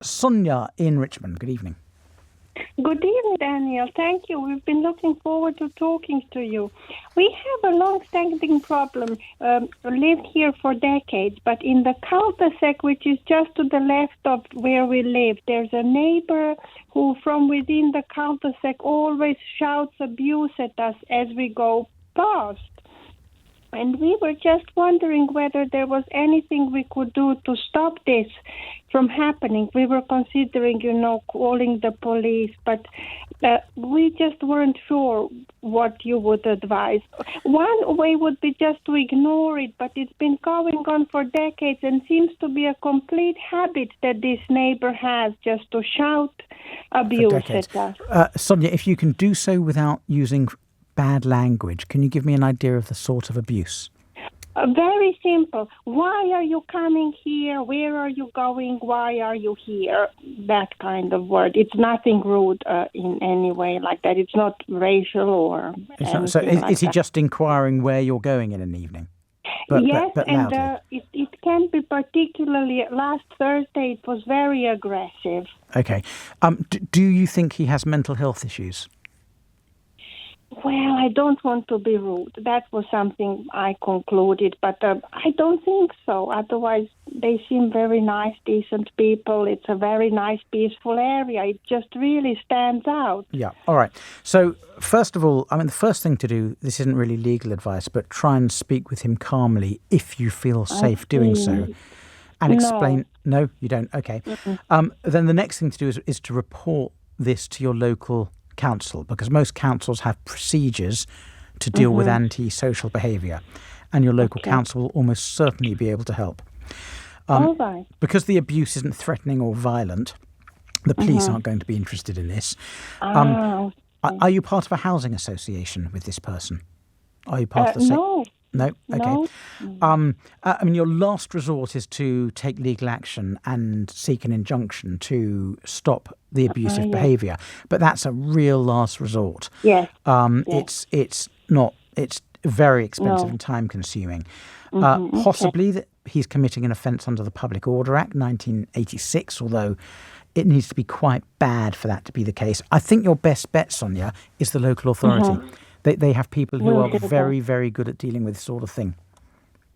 Sonya in Richmond. Good evening. Good evening, Daniel. Thank you. We've been looking forward to talking to you. We have a long-standing problem. Lived here for decades, but in the cul-de-sac, which is just to the left of where we live, there's a neighbor who, from within the cul-de-sac, always shouts abuse at us as we go past. And we were just wondering whether there was anything we could do to stop this from happening. We were considering, calling the police, but we just weren't sure what you would advise. One way would be just to ignore it, but it's been going on for decades and seems to be a complete habit that this neighbor has, just to shout abuse at us. Sonya, if you can do so without using bad language, can you give me an idea of the sort of abuse? Very simple. Why are you coming here? Where are you going? Why are you here? That kind of word. It's nothing rude in any way like that. It's not racial or anything. So is he just inquiring where you're going in an evening? Yes, but and it can be particularly, last Thursday it was very aggressive. Okay. Do you think he has mental health issues? Well, I don't want to be rude. That was something I concluded, but I don't think so. Otherwise, they seem very nice, decent people. It's a very nice, peaceful area. It just really stands out. Yeah, all right. So, first of all, the first thing to do, this isn't really legal advice, but try and speak with him calmly if you feel safe doing so. And explain... No, you don't? Okay. Then the next thing to do is to report this to your local council, because most councils have procedures to deal with antisocial behaviour, and your local council will almost certainly be able to help. All right. Because the abuse isn't threatening or violent, the police aren't going to be interested in this. Are you part of a housing association with this person? Are you part of the No. No? Okay. No. Your last resort is to take legal action and seek an injunction to stop the abusive behaviour. But that's a real last resort. Yes. It's very expensive and time consuming. Possibly that he's committing an offence under the Public Order Act 1986, although it needs to be quite bad for that to be the case. I think your best bet, Sonya, is the local authority. They have people who are very, very good at dealing with this sort of thing.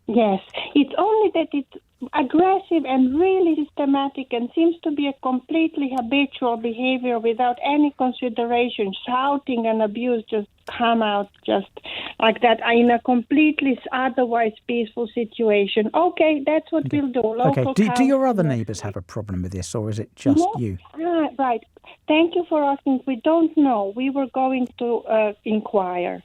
Yes. It's only that it's aggressive and really systematic and seems to be a completely habitual behavior without any consideration. Shouting and abuse just come out just like that in a completely otherwise peaceful situation. Okay, that's what we'll do. Local Do your other neighbours have a problem with this, or is it just you? Right. Thank you for asking. We don't know. We were going to inquire.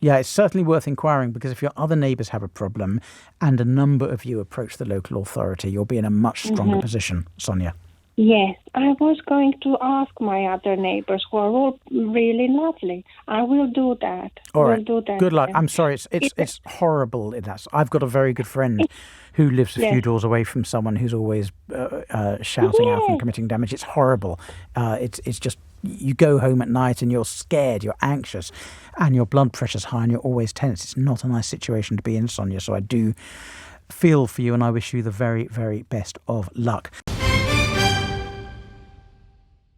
Yeah, it's certainly worth inquiring, because if your other neighbours have a problem and a number of you approach the local authority, you'll be in a much stronger position, Sonya. Yes, I was going to ask my other neighbours, who are all really lovely. I will do that. All right. We'll do that. Good luck. I'm sorry. It's horrible. I've got a very good friend who lives a few doors away from someone who's always shouting out and committing damage. It's horrible. It's just, you go home at night and you're scared, you're anxious, and your blood pressure's high and you're always tense. It's not a nice situation to be in, Sonya. So I do feel for you, and I wish you the very, very best of luck.